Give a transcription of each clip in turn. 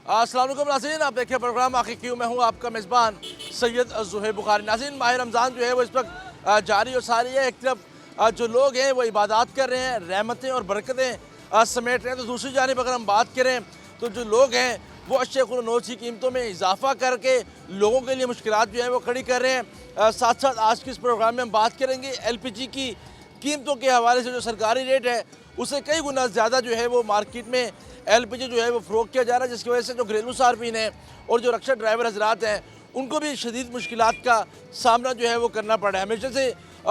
अस्सलाम वालेकुम नाज़रीन, आप देखें प्रोग्राम आखिर क्यों। मैं हूँ आपका मेज़बान सैयद ज़ुहैब बुखारी। नाज़रीन, माह रमज़ान जो है वो इस वक्त जारी और सारी है। एक तरफ जो लोग हैं वो इबादत कर रहे हैं, रहमतें और बरकतें समेट रहे हैं, तो दूसरी जानिब अगर हम बात करें तो जो लोग हैं वो अशया खुनोज की कीमतों में इजाफा करके लोगों के लिए मुश्किलात जो है वो खड़ी कर रहे हैं। साथ साथ आज के इस प्रोग्राम में हम बात करेंगे LPG की कीमतों के हवाले से। जो सरकारी रेट है उससे कई गुना ज़्यादा जो है वो मार्केट में LPG जो है वो फ़रोख्त किया जा रहा है, जिसकी वजह से जो घरेलू सार्फिन हैं और जो रक्षा ड्राइवर हजरात हैं उनको भी शदीद मुश्किलात का सामना जो है वो करना पड़ा है। हमेशा से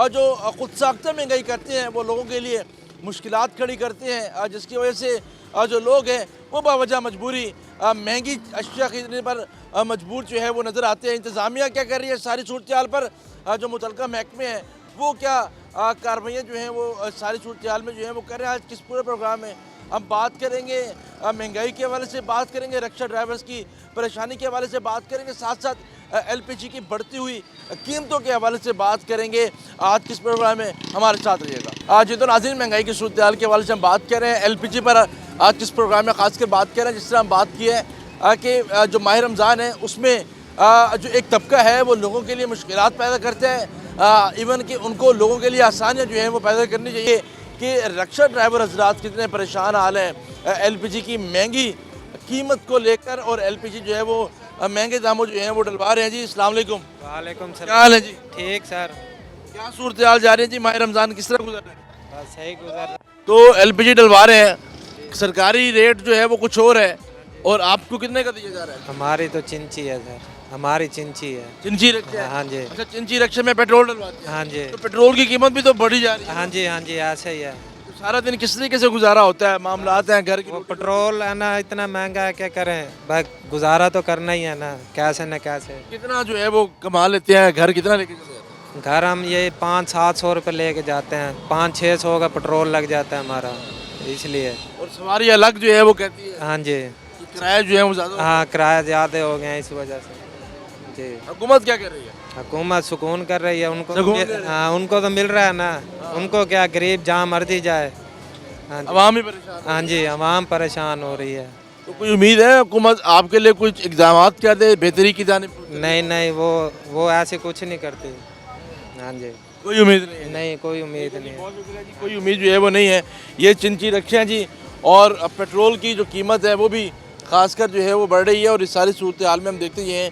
जो खुद साख्ता महंगाई करते हैं वो लोगों के लिए मुश्किलात खड़ी करते हैं, जिसकी वजह से जो लोग हैं वो बावजह मजबूरी महंगी अशिया खरीदने पर मजबूर जो है वो नज़र आते हैं। इंतज़ामिया क्या कर रही है सारी सूरत पर, जो मुतलका महकमे हैं वो क्या कार्रवाइयाँ जो हैं वो सारी सूरत में जो है वो कर रहे हैं। आज किस पूरे प्रोग्राम में हम बात करेंगे, महंगाई के हवाले से बात करेंगे, रक्षा ड्राइवर्स की परेशानी के हवाले से बात करेंगे, साथ साथ LPG की बढ़ती हुई कीमतों के हवाले से बात करेंगे। आज किस प्रोग्राम में हमारे साथ रहिएगा। आज ये तो नाज़रीन महंगाई की सूरत हाल के हवाले से हम बात कर रहे हैं, LPG पर आज किस प्रोग्राम में ख़ासकर बात कर रहे हैं। जिस तरह हम बात की है कि जो माह रमज़ान है उसमें जो एक तबका है वो लोगों के लिए मुश्किलात पैदा करता है, इवन कि उनको लोगों के लिए आसानियाँ जो हैं वो पैदा करनी चाहिए कि रक्षा ड्राइवर हजरात कितने परेशान हाल हैं LPG की महंगी कीमत को लेकर, और LPG जो है वो महंगे दामों जो हैं वो डलवा रहे हैं। जी अस्सलाम वालेकुम। वालेकुम सलाम। क्या हाल है जी? ठीक सर। क्या सूरत हाल जा रही है जी? माह रमज़ान किस तरह गुजर रहा है? बस सही गुजर रहा। तो LPG डलवा रहे हैं, सरकारी रेट जो है वो कुछ और है, और आपको कितने का दिया जा रहा है? हमारी तो चिंची है सर, हमारी चिंची है। चिंची रक्षा है? हाँ जी। अच्छा, चिंची रक्षा में पेट्रोल डलवाते हैं? हाँ जी। तो पेट्रोल की कीमत भी तो बढ़ी जा रही है। हाँ जी, हाँ जी, ऐसे ही है। तो सारा दिन किस तरीके से गुजारा होता है, मामला आते हैं घर की? वो पेट्रोल है ना इतना महंगा है, क्या करें भाई, गुजारा तो करना ही है ना, कैसे न कैसे। कितना जो है वो कमा लेते हैं, घर कितना लेके चले जाते हैं? घर हम ये 500-700 रुपये लेके जाते हैं, 500-600 का पेट्रोल लग जाता है हमारा, इसलिए। और सवारी अलग जो है वो कहती है हाँ जी। कि किराया जो है वो ज़्यादा। हाँ, किराया ज़्यादा हो गया है इस वजह से जी। हुकूमत क्या कर रही है? हुकूमत सुकून कर रही है, उनको सुकून कर रही है। हाँ, उनको तो मिल रहा है ना, उनको क्या, गरीब जहाँ मर्जी जाए। हाँ जी। अवाम ही परेशान है। हाँ जी, आवाम परेशान हो रही है। तो कोई उम्मीद है हुकूमत आपके लिए कुछ इक़दाम कर दे बेहतरी की जानिब? नहीं नहीं, वो ऐसे कुछ नहीं करती। हाँ जी, कोई उम्मीद नहीं है? नहीं कोई उम्मीद नहीं है। बहुत शुक्रिया जी, कोई उम्मीद जो है वो नहीं है। ये चिंची रखे हैं जी, और पेट्रोल की जो कीमत है वो भी खासकर जो है वो बढ़ रही है, और इस सारी सूरत हाल में हम देखते ये हैं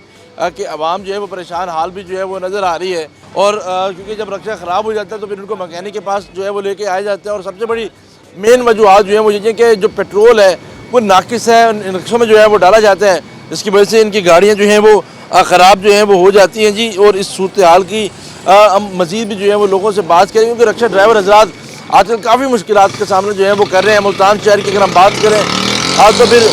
कि आवाम जो है वो परेशान हाल भी जो है वो नज़र आ रही है। और क्योंकि जब रक्षा ख़राब हो जाता है तो फिर उनको मैकेनिक के पास जो है वो लेके आए जाते हैं, और सबसे बड़ी मेन वजूहत जो है वो ये कि जो पेट्रोल है वो नाकिस है, इन रक्षों में जो है वो डाला जाता है, जिसकी वजह से इनकी गाड़ियाँ जो हैं वो ख़राब जो हैं वो हो जाती हैं जी। और इस सूरत हाल की हम मज़ीद भी जो है वो लोगों से बात करें, क्योंकि रक्षा ड्राइवर हजरात आजकल काफ़ी मुश्किलात का सामना जो है वो कर रहे हैं। मुल्तान शहर की अगर हम बात करें आज तो फिर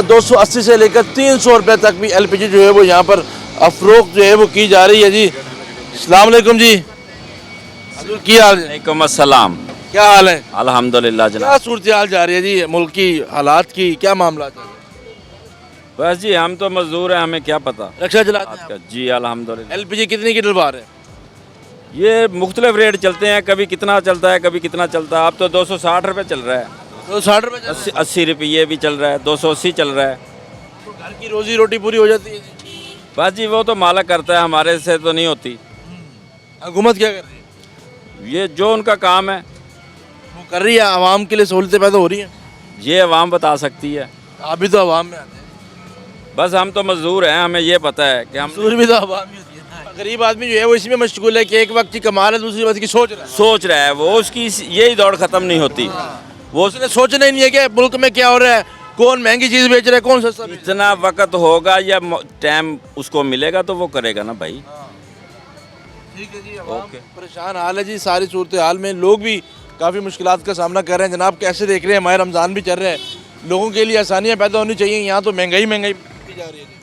280 से लेकर 300 रुपये तक भी LPG जो है वो यहाँ पर फ़रोख्त जो है वो की जा रही है जी। अस्सलाम वालेकुम जी। क्या हाल है? वालेकुम अस्सलाम। क्या हाल है? अल्हम्दुलिल्लाह क्या जनाब। सूरत हाल जा रही है जी मुल्क की हालात की, क्या मामला है? बस जी हम तो मजदूर हैं, हमें क्या पता रक्षा चलाते हैं आपका। जी अल्हम्दुलिल्लाह। LPG कितनी की डलवा रहे हैं? ये मुख्तलिफ रेट चलते हैं, कभी कितना चलता है कभी कितना चलता है। अब तो 260 रुपये चल रहा है, 260 रुपये चल रहा है। 80 रुपये भी चल रहा है, 280 चल रहा है। तो घर की रोजी रोटी पूरी हो जाती है जी? बस जी वो तो मालिक करता है, हमारे से तो नहीं होती। हुकूमत क्या कर रही है? ये जो उनका काम है वो कर रही है, आवाम के लिए सहूलतें पैदा हो रही हैं? ये अवाम बता सकती है। आप भी तो आवाम में आते हैं। बस हम तो मजदूर हैं, हमें ये पता है कि हम मजदूर भी तो आवाम ही होती है ना। गरीब आदमी जो है वो इसी में मशगूल है कि एक वक्त की कमा रहा है, दूसरी वक्त की सोच रहा है। सोच रहा है, वो उसकी यही दौड़ ख़त्म नहीं होती। वो उसने सोचना ही नहीं है कि मुल्क में क्या हो रहा है, कौन महंगी चीज़ बेच रहा है, कौन सस्ता बेच रहा इतना वक्त होगा या टाइम उसको मिलेगा तो वो करेगा ना भाई। है। ठीक है जी, आवाम परेशान हाल है जी। सारी सूरत हाल में लोग भी काफ़ी मुश्किलात का सामना कर रहे हैं। जनाब कैसे देख रहे हैं, माह रमज़ान भी चल रहे हैं, लोगों के लिए आसानियाँ पैदा होनी चाहिए, यहाँ तो महंगाई की जा रही है जी।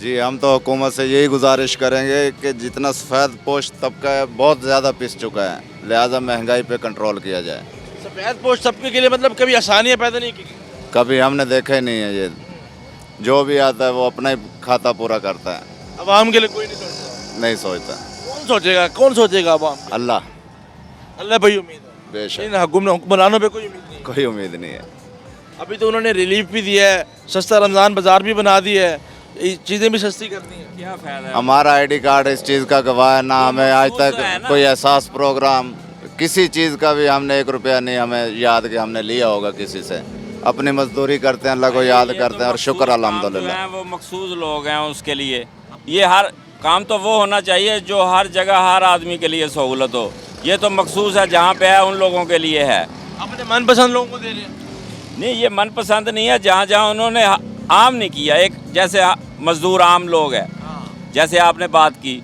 जी हम तो हुकूमत से यही गुजारिश करेंगे कि जितना सफ़ेद पोश तबका है बहुत ज़्यादा पिस चुका है, लिहाजा महंगाई पे कंट्रोल किया जाए। सफ़ेद पोश तबके के लिए मतलब कभी आसानियाँ पैदा नहीं की? कभी हमने देखा ही नहीं है, ये जो भी आता है वो अपना ही खाता पूरा करता है, आवाम के लिए कोई नहीं सोचता। नहीं सोचता। कौन सोचेगा आवाम? अल्लाह अल्लाह भाई उम्मीद है, बेशक, इन हुक्मरानों पे कोई उम्मीद नहीं। कोई उम्मीद नहीं है। अभी तो उन्होंने रिलीफ भी दिया है, सस्ता रमज़ान बाज़ार भी बना दिया है, चीज़ें भी सस्ती कर दी हैं। क्या फायदा हमारा आईडी कार्ड इस चीज़ का गवाह है ना, हमें आज महसूस तक है ना। कोई एहसास प्रोग्राम किसी चीज़ का भी हमने 1 रुपया नहीं हमें याद कि हमने लिया होगा किसी से। अपनी मजदूरी करते हैं, अल्लाह को याद करते हैं और शुक्र अल्हम्दुलिल्लाह। वो मखसूस लोग हैं उसके लिए। ये हर काम तो वो होना चाहिए जो हर जगह हर आदमी के लिए सहूलत हो। ये तो मखसूस है, जहाँ पे है उन लोगों के लिए है। अपने मनपसंद लोगों को दे रहे हैं। नहीं, ये मनपसंद नहीं है। जहाँ जहाँ उन्होंने आम नहीं किया, एक जैसे मजदूर आम लोग हैं, जैसे आपने बात की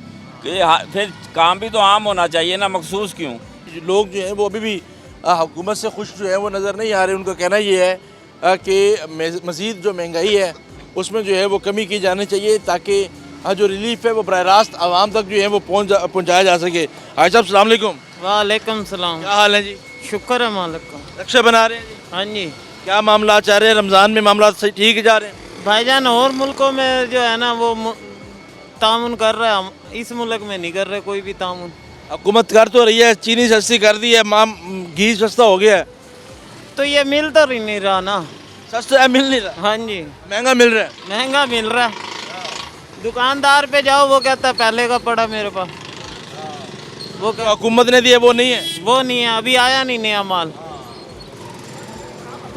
कि फिर काम भी तो आम होना चाहिए ना, मखसूस क्यों? जो लोग जो हैं वो अभी भी हुकूमत से खुश जो है वो नज़र नहीं आ रहे। उनका कहना ये है कि मज़ीद जो महंगाई है उसमें जो है वो कमी की जानी चाहिए, ताकि जो रिलीफ है वो बराह रास्त आवाम तक जो है वो पहुँचाया जा सके। हाजी साहब सलाम अलैकुम। वालेकुम सलाम। क्या हाल है जी? शुक्र है मालिक का। रक्षा बना रहे हैं जी? हाँ जी क्या मामला चाह रहे हैं? रमज़ान में मामला सही ठीक जा रहे हैं? भाईजान, और मुल्कों में जो है ना वो तामुन कर रहा है, हम इस मुल्क में नहीं कर रहे कोई भी तामुन। हुकूमत कर तो रही है, चीनी सस्ती कर दी है, घी सस्ता हो गया है। तो ये मिल तो नहीं रहा ना। सस्ता है, मिल नहीं रहा, हाँ जी, महंगा मिल रहा है। महंगा मिल रहा है। दुकानदार पे जाओ वो कहता है पहले का पड़ा मेरे पास। वो तो हुकूमत ने दिया वो नहीं है। वो नहीं है, अभी आया नहीं नया माल।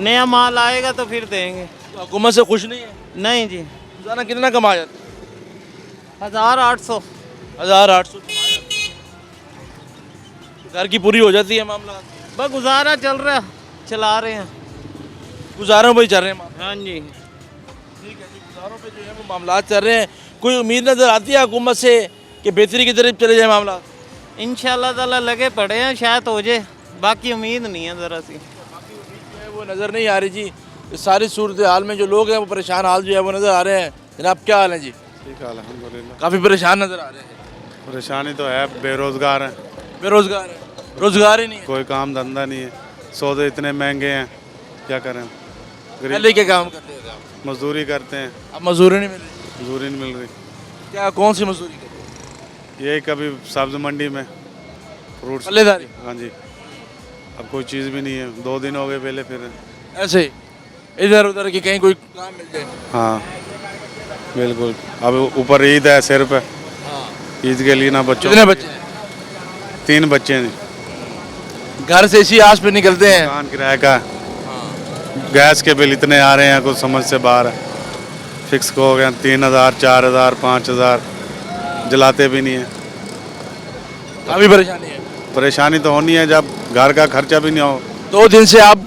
नया माल आएगा तो फिर देंगे। तो हुकूमत से खुश नहीं है। नहीं जी, रोजाना कितना कमा जाते? 1800। 1800 घर की पूरी हो जाती है मामला? बस गुजारा चल रहा है, चला रहे हैं। गुजारों पे ही चल रहे हैं मामला। हाँ जी, ठीक है जी, गुजारों पे जो है वो मामला चल रहे हैं। कोई उम्मीद नज़र आती है हुकूमत से कि बेहतरी की तरफ चले जाए मामला? इंशाल्लाह ताला लगे पड़े हैं, शायद हो जाए। बाकी उम्मीद नहीं है ज़रा सी। जो है वो नज़र नहीं आ रही जी। इस सारी सूरत हाल में जो लोग हैं वो परेशान हाल जो है वो नज़र आ रहे हैं। जनाब क्या हाल है जी? ठीक है अल्हम्दुलिल्लाह। काफ़ी परेशान नज़र आ रहे हैं। परेशानी तो है, बेरोज़गार हैं, बेरोज़गार है, रोज़गार ही नहीं है। कोई काम धंधा नहीं है, सौदे इतने महंगे हैं, क्या करें। पहले क्या काम करते थे आप? मजदूरी करते हैं, अब मजदूरी नहीं मिल रही। मजदूरी नहीं मिल रही। क्या कौन सी मजदूरी करते हैं? यही कभी सब्ज़ मंडी में फ्रूट्स। पल्लेदारी? हाँ जी, अब कोई चीज़ भी नहीं है, 2 दिन हो गए पहले फिर। ऐसे ही इधर उधर की कहीं कोई काम मिल जाए। हाँ बिल्कुल। अब ऊपर ईद है सिर पे, ईद के लिए ना बच्चों। कितने बच्चे हैं? 3 बच्चे हैं। घर से इसी आस पे निकलते हैं। मकान किराए का, गैस के बिल इतने आ रहे हैं कुछ समझ से बाहर है। फिक्स को हो गया 3000, 4000, 5000, जलाते भी नहीं है। काफ़ी परेशानी है। परेशानी तो होनी है जब घर का खर्चा भी नहीं हो। 2 दिन से आप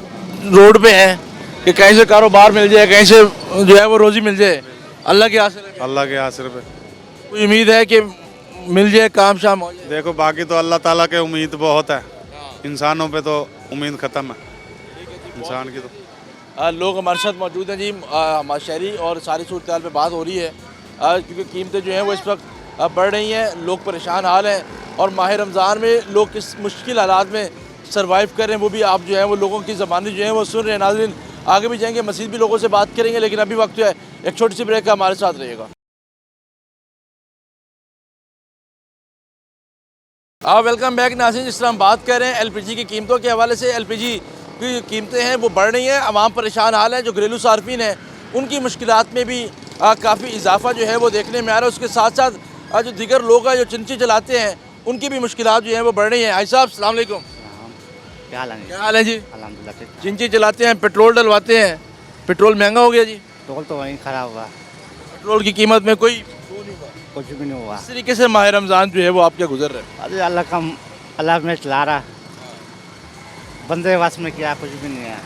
रोड पे हैं कि कहीं से कारोबार मिल जाए, कहीं से जो है वो रोज़ी मिल जाए। अल्लाह के आसरे पे अल्लाह के आसरे पे कोई उम्मीद है कि मिल जाए, काम शाम हो जाए? देखो, बाकी तो अल्लाह ताला के उम्मीद बहुत है, इंसानों पे तो उम्मीद ख़त्म है इंसान की तो। लोग हमारे साथ मौजूद हैं जी। हमारे शहरी और सारी सूरत हाल पे बात हो रही है क्योंकि कीमतें जो हैं वो इस वक्त बढ़ रही हैं, लोग परेशान हाल हैं और माह रमज़ान में लोग किस मुश्किल हालात में सर्वाइव कर रहे हैं वो भी आप जो है वो लोगों की ज़बानी जो है वो सुन रहे हैं। नाज़रीन, आगे भी जाएंगे, मज़ीद भी लोगों से बात करेंगे, लेकिन अभी वक्त जो है एक छोटी सी ब्रेक का, हमारे साथ रहिएगा। वेलकम बैक नाज़रीन। जिस तरह हम बात कर रहे हैं LPG की कीमतों के हवाले से, LPG की कीमतें हैं वो बढ़ रही हैं, आवाम परेशान हाल है। जो घरेलू सार्फिन हैं उनकी मुश्किलात में भी काफ़ी इजाफा जो है वो देखने में आ रहा है। उसके साथ साथ जो दीगर लोग हैं जो चिंची चलाते हैं उनकी भी मुश्किलात जो हैं वो बढ़ रही हैं। हाजी साहब अस्सलाम वालेकुम। क्या हाल है? क्या हाल है जी? अल्हम्दुलिल्लाह ठीक। चिंची चलाते हैं, पेट्रोल डलवाते हैं, पेट्रोल महंगा हो गया जी। टोल तो वहीं खड़ा हुआ, पेट्रोल की कीमत में कोई वो नहीं हुआ। कुछ भी नहीं हुआ। इस तरीके से माह रमज़ान जो है वो आपके गुजर रहे हैं। अरे अल्लाह में चला रहा, बंदे वास में क्या, कुछ भी नहीं है।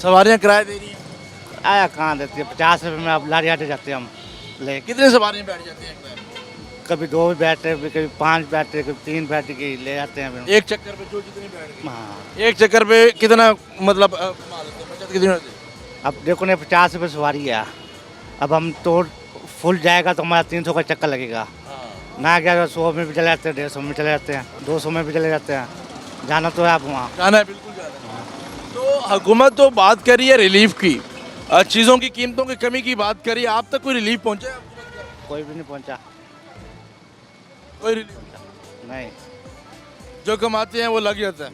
सवारियाँ किराया दे रही हैं, आया कहाँ देती है? 50 रुपये में अब लारी आटे जाते हैं हम ले। कितने सवारियाँ बैठ जाती हैं? कभी 2 बैठे, कभी 5 बैठे, कभी 3 बैठ के ले जाते हैं। एक चक्कर पे जो जितनी बैठ गई, हाँ, एक चक्कर पे कितना मतलब कमा लेते हैं? बचत कितनी होती है? अब देखो ना 50 रुपये सवारी है, अब हम तो फुल जाएगा तो हमारा 300 का चक्कर लगेगा ना। क्या 100 में भी चले जाते हैं, 150 में चले जाते हैं, 200 में भी चले जाते हैं। जाना तो है आप वहाँ, जाना है, बिल्कुल जाना है। तो हुकूमत तो बात करी है रिलीफ की, चीज़ों की कीमतों की कमी की बात करी, आप तक कोई रिलीफ पहुँचा है? कोई भी नहीं पहुँचा। कोई रिलीफ नहीं, जो कमाते हैं वो लग जाता है।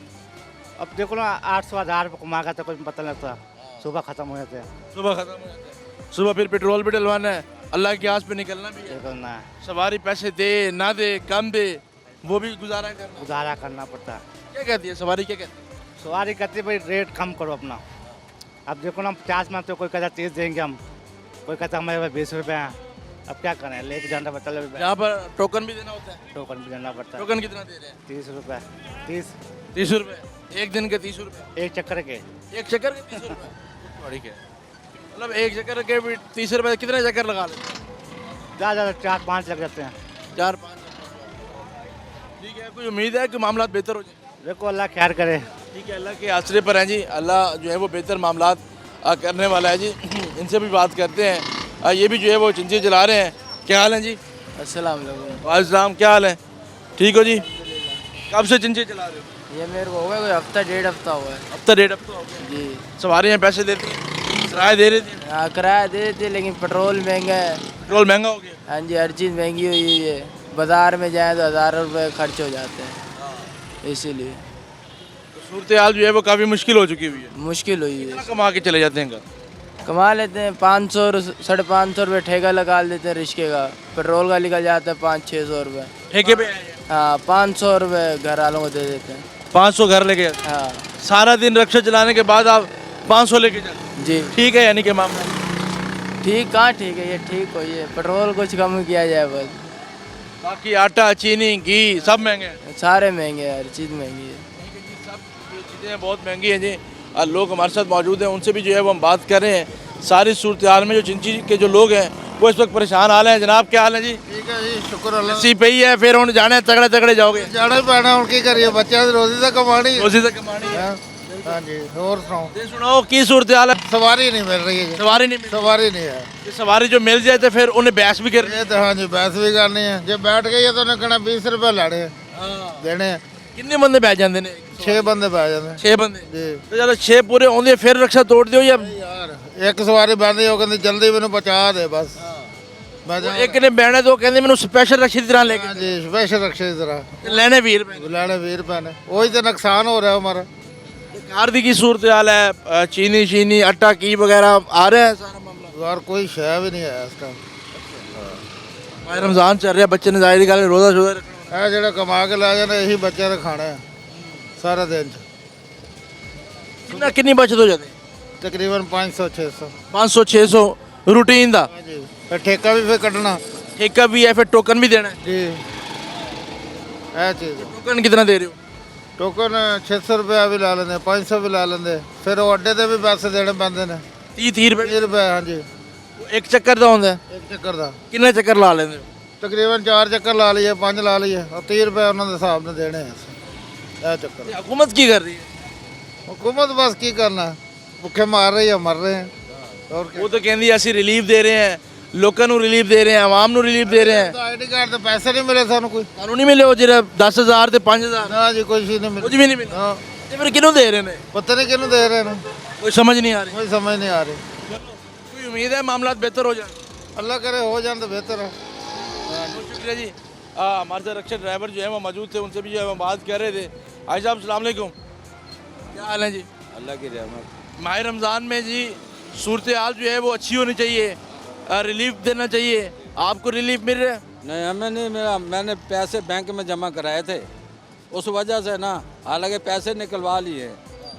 अब देखो ना 800 1000 रुपये कमा का तो कोई पता नहीं लगता। सुबह ख़त्म हो जाते हैं। सुबह ख़त्म हो जाता है, सुबह फिर पेट्रोल भी डलवाना है, अल्लाह की आस पे निकलना भी है, निकलना है, सवारी पैसे दे ना दे कम दे वो भी गुजारा करना है। गुजारा करना पड़ता है। क्या कहती है सवारी, क्या कहती है? सवारी कहती है भाई रेट कम करो अपना। अब देखो ना 50 में तो कोई कहता 30 देंगे हम, कोई कहता हमारे पास 20 रुपये हैं। अब क्या करें, लेके जाना पड़ता है। यहाँ पर टोकन भी देना होता है। टोकन भी देना पड़ता है। टोकन कितना दे रहे हैं? 30 रुपये, 30 30 रुपये एक दिन के, 30 रुपये एक चक्कर के। एक चक्कर के 30 रुपये बड़ी क्या मतलब एक चक्कर के भी 30 रुपये, कितने चक्कर लगा लेते हैं? ज़्यादा 4-5 लग जाते हैं। 4-5। ठीक है, कोई उम्मीद है कि मामला बेहतर हो जाए? देखो अल्लाह खैर करे। ठीक है, अल्लाह के आसरे पर हैं जी, अल्लाह जो है वो बेहतर मामलात करने वाला है जी। इनसे भी बात करते हैं। ये भी जो है वो चिंची चला रहे हैं। क्या हाल है जी? अस्सलाम वालेकुम। वालेकुम, क्या हाल है? ठीक हो जी? कब से चिंची चला रहे हो? ये मेरे को हो गया कोई हफ्ता 1.5 हफ्ता हुआ है हफ्ता 1.5 हफ्ता हो गया। जी। सवारियाँ पैसे देती हैं, किराया दे रही थी? हाँ किराया दे देते, लेकिन पेट्रोल महंगा है। पेट्रोल महंगा हो गया। हाँ जी, हर चीज़ महंगी हुई है। बाज़ार में जाए तो हज़ारों रुपये खर्च हो जाते हैं, इसीलिए तो सूरत हाल जो है वो काफ़ी मुश्किल हो चुकी हुई है। मुश्किल हुई है। कितना कमा के चले जाते हैं घर? कमा लेते हैं 500 550 रुपये ठेका लगा लेते हैं रिश्के का। पेट्रोल का निकल जाता है 500-600 रुपये। ठेके पे आए हैं? हाँ 500 रुपये घर वालों को दे देते हैं। 500 घर लेके जाते हैं। हाँ सारा दिन रक्षा चलाने के बाद आप 500 लेके जाते हैं। जी। ठीक है, यानी कि मामला ठीक कहाँ ठीक है, ये ठीक हो, ये पेट्रोल कुछ कम किया जाए बस। बाकी आटा, चीनी, घी सब महंगे हैं। सारे महंगे हैं, हर चीज़ महंगी है। सब ये चीज़ें बहुत महंगी हैं जी। और लोग हमारे साथ मौजूद हैं, उनसे भी जो है वो हम बात कर रहे हैं। सारी सूरत हाल में जो चिंची के जो लोग हैं वो इस वक्त परेशान हाल हैं। जनाब क्या हाल है जी? ठीक है जी, शुक्र अल्लाह। सी पे ही है, फिर हम जाने तगड़े तगड़े जाओगे? जाना ही पैना, ਹੁਣ ਕੀ ਕਰੀਏ, ਬੱਚਿਆਂ ਦੀ ਰੋਜ਼ੀ ਤਾਂ ਕਮਾਣੀ ਹੈ। रोजी से कमानी है। हाँ जी, ਹੋਰ ਸੁਣਾਓ। ये सुनाओ की सूरत हाल है? सवारी नहीं मिल रही है जी, सवारी नहीं मिल सवारी नहीं है। रही। सवारी जो मिल जाए तो फिर उन्हें बहस भी करनी ये तो हाँ जी बहस भी करनी है। जे बैठ गई है तो उन्हें कहना 20 रुपए लाने हैं, देने हैं। कितने बंदे बैठ जाते हैं? 6 बंदे बैठ जाते हैं 6 बंदे। जी। तो चलो 6 पूरे होंगे फिर रक्षा तोड़ दियो या यार एक सवारी बंदी हो कहती जल्दी मैंने पहुंचा दे बस। मैं जा एक ने बहना तो कहते मैंने स्पेशल रक्षा की तरह लेके हाँ जी स्पेशल रक्षे की तरह लेने 20 रुपए। लाने 20 रुपए ने, वही तो नुकसान हो रहा है हमारा। कार दी की सूरत हाल है? चीनी आटा की वगैरह आ रहा है सारा मामला? यार कोई शय भी नहीं है इस टाइम। माह रमजान चल रहा है, बच्चे ने जाहिर गल रोजा शोजा रखना। ਇਹ ਜਿਹੜਾ ਕਮਾ ਕੇ ਲੈ ਜਾਂਦੇ ਇਹੀ ਬੱਚਿਆਂ ਨੇ ਖਾਣਾ ਹੈ ਸਾਰਾ ਦਿਨ 'ਚ। कितनी बचत हो जाती है? ਤਕਰੀਬਨ 500-600। 500-600 रूटीन का हाँ जी, फिर ठेका भी फिर कटना ठेका भी है, फिर टोकन भी देना है। जी। ਇਹ ਚੀਜ਼ टोकन कितना दे रहे हो? ਟੋਕਨ 600 रुपया भी ला लेंगे, 500 भी ला लेंगे, फिर वो अड्डे ते भी पैसे देने पैंदे ने। 30 रुपए 30 रुपए हाँ जी, एक चक्कर का होता है? एक चक्कर का कितने चक्कर ला लेते हो? तकरीबन 4 चक्कर ला लिए, 5 ला लिए और 30 रुपए उन्होंने हिसाब ने देने हैं। ਇਹ ਚੱਕਰ हुकूमत की कर रही है? हुकूमत बस की करना, भुखे मार रही है, मर रहे हैं और क्या। वो तो कहती है असं रिलीफ दे रहे हैं, लोगों को रिलीफ दे रहे हैं, आवाम को रिलीफ दे रहे हैं। तो आईडी कार्ड तो पैसे नहीं मिले सानू कोई। ਤੁਹਾਨੂੰ ਨਹੀਂ ਮਿਲੇ ਉਹ ਜਿਹੜਾ 10000 ਤੇ 5000 ना जी कोई चीज़ नहीं ਕੁਝ मिली। ਵੀ ਨਹੀਂ ਮਿਲਿਆ? हाँ, ਤੇ ਫਿਰ ਕਿਹਨੂੰ ਦੇ ਰਹੇ ਨੇ? पता नहीं किन्नू दे रहे हैं, ਕੋਈ ਸਮਝ ਨਹੀਂ ਆ ਰਹੀ। कोई समझ नहीं आ रही। कोई उम्मीद है मामला बेहतर हो जाए? अल्लाह करे हो जाए तो बेहतर है। बहुत शुक्रिया जी। हमारे साथ रक्षा ड्राइवर जो है वो मौजूद थे, उनसे भी जो है वो बात कर रहे थे। भाई साहब सलाम अलैकुम, क्या हाल है जी? अल्लाह की रहमत। माह रमज़ान में जी सूरत हाल जो है वो अच्छी होनी चाहिए, रिलीफ देना चाहिए। आपको रिलीफ मिल रहा है? नहीं हमें नहीं मिला, मैंने पैसे बैंक में जमा कराए थे उस वजह से ना, हालांकि पैसे निकलवा लिए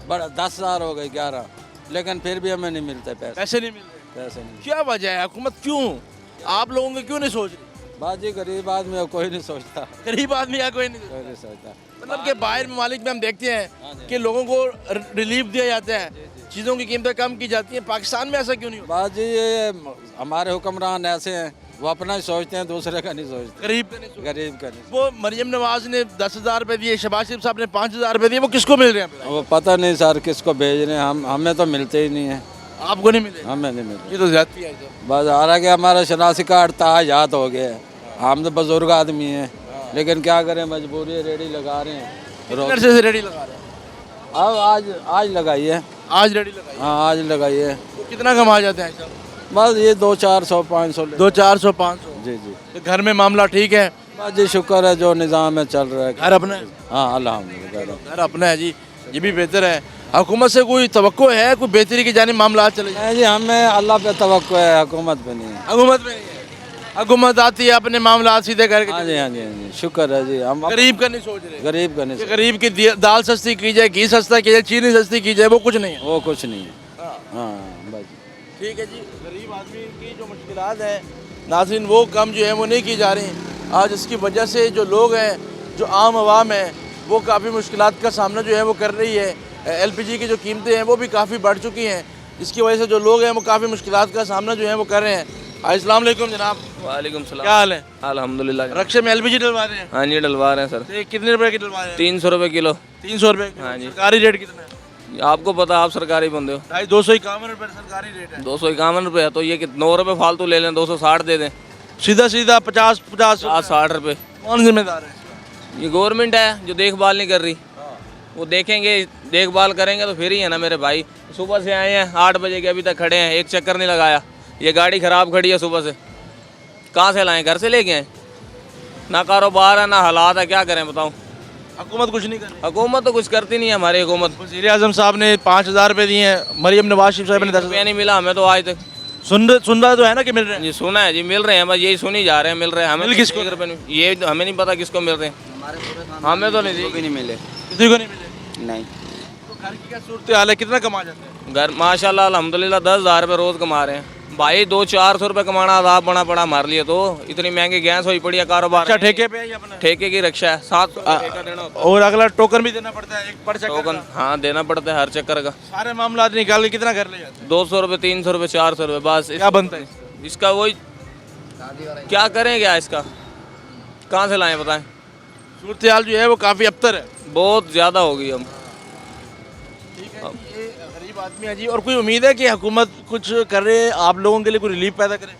बड़ा 10,000 हो गए 11, लेकिन फिर भी हमें नहीं मिलते पैसे। पैसे नहीं मिल रहे? पैसे नहीं। क्या वजह है? हुकूमत क्यों आप लोगों के क्यों नहीं सोच रही? बाजी गरीब आदमी है, कोई नहीं सोचता, गरीब आदमी है कोई नहीं सोचता। कोई नहीं सोचता। मतलब कि बाहर ममालिक में हम देखते हैं कि लोगों को रिलीफ दिया जाता है, चीज़ों की कीमतें कम की जाती हैं। पाकिस्तान में ऐसा क्यों नहीं होता? बाजी ये हमारे हुक्मरान ऐसे हैं, वो अपना ही सोचते हैं, दूसरे का नहीं सोचते, गरीब का नहीं सोचते। गरीब का नहीं। वो मरियम नवाज ने 10,000 रुपए दिए, शहबाज शरीफ साहब ने 5,000 रुपए दिए, वो किसको मिल रहे हैं? वो पता नहीं सर किसको भेज रहे हैं, हमें तो मिलते ही नहीं है। आपको नहीं मिले? हमें नहीं मिलते। ये तो ज्यादती है सर। बस हालांकि हमारा शनासी कार्ड ताजात हो गया है, हम तो बुजुर्ग आदमी हैं, लेकिन क्या करें, मजबूरी है, रेडी लगा रहे हैं। कितने अरसे से रेडी लगा रहे हैं? अब आज लगाई है। आज रेडी लगाई? हाँ आज लगाई है। तो कितना कमा जाते हैं सर? बस ये 200-400-500 200-400-500। जी जी। तो घर में मामला ठीक है? बस जी शुक्र है, जो निज़ाम है चल रहा है। घर अपना है? हाँ अल्हम्दुलिल्लाह। घर अपना है जी, ये भी बेहतर है। हुकूमत से कोई तवक्को है, कोई बेहतरी की जानिब मामला चले जाए? नहीं जी, हमें अल्लाह पे तवक्को है, हुकूमत पे नहीं है। हुकूमत में हुकूमत आती है अपने मामला सीधे करके, हाँ जी, हाँ जी, हाँ जी, शुक्र है जी। हम गरीब का नहीं सोच रहे गरीब का नहीं, कि गरीब की दाल सस्ती की जाए, घी सस्ता की जाए, चीनी सस्ती की जाए, वो कुछ नहीं है। वो कुछ नहीं है। हाँ बस ठीक है जी, गरीब आदमी की जो मुश्किलात हैं नाज़रीन, वो कम जो है वो नहीं की जा रही। आज इसकी वजह से जो लोग हैं, जो आम आवाम है, वो काफ़ी मुश्किलात का सामना जो है वो कर रही है। LPG की जो कीमतें हैं वो भी काफ़ी बढ़ चुकी हैं, जिसकी वजह से जो लोग हैं वो काफ़ी मुश्किलात का सामना जो है वो कर रहे हैं। अस्सलाम वालेकुम जनाब। वालेकुम सलाम। क्या हाल है? अल्हम्दुलिल्लाह। रक्षा में LPG डलवा रहे हैं? हाँ जी, डलवा रहे हैं सर। तो कितने रुपए की डलवा रहे हैं? 300 रुपये किलो। 300 रुपये? हाँ जी। सरकारी रेट कितना है? आपको पता, आप सरकारी बंदे हो। 251 रुपये सरकारी रेट है। 251 रुपये है तो ये 9 रुपये फालतू ले लें, 260 दे दें। सीधा सीधा 50 60 रुपये। कौन जिम्मेदार है? ये गवर्नमेंट है जो देखभाल नहीं कर रही। वो देखेंगे, देखभाल करेंगे तो फिर ही है ना मेरे भाई। सुबह से आए हैं 8 बजे के, अभी तक खड़े हैं, एक चक्कर नहीं लगाया। ये गाड़ी ख़राब खड़ी है सुबह से, कहाँ से लाएं? घर से लेके आए। ना कारोबार है ना हालात है, क्या करें बताऊँ। हुकूमत कुछ नहीं कर रही। हुकूमत तो कुछ करती नहीं है हमारी हुकूमत। वज़ीर आज़म साहब ने 5000 रुपये दिए हैं, मरियम नवाज शरीफ साहब ने 10 रुपया नहीं मिला हमें तो आज तक। सुन रहा तो है ना कि मिल रहे हैं? जी सुना है जी, मिल रहे हैं, बस यही सुनी जा रहे हैं, मिल रहे हैं। हमें मिल किसको? 1 रुपये नहीं, ये हमें नहीं पता किसको मिल रहे हैं। हमें तो नहीं मिले। किसी को नहीं मिले? नहीं। तो घर की क्या सूरत हाल है, कितना कमा जाते हैं? घर माशाल्लाह अल्हम्दुलिल्लाह 10,000 रुपये रोज़ कमा रहे हैं भाई। 200-400 रुपये कमाना आदाब बना पड़ा हमारे लिए। तो इतनी महंगी गैस हुई पड़ी है, कारोबार। अच्छा, ठेके पे है या अपना? ठेके की रक्षा है, 700 ठेका देना होता है। और अगला टोकन भी देना पड़ता है, एक पर चक्कर टोकन का। हाँ देना पड़ता है हर चक्कर का। सारे मामला निकाल के कितना कर ले जाते हैं? 200 रुपये, 300 रुपये, 400 रुपये, बस। क्या बनता है इसका? वही क्या करें, क्या इसका कहाँ से लाएं बताएं। सूरत हाल जो है वो काफ़ी अबतर है, बहुत ज़्यादा हो गई। हम ये गरीब आदमी है जी। और कोई उम्मीद है कि हुकूमत कुछ कर रहे हैं आप लोगों के लिए, कोई रिलीफ पैदा करे?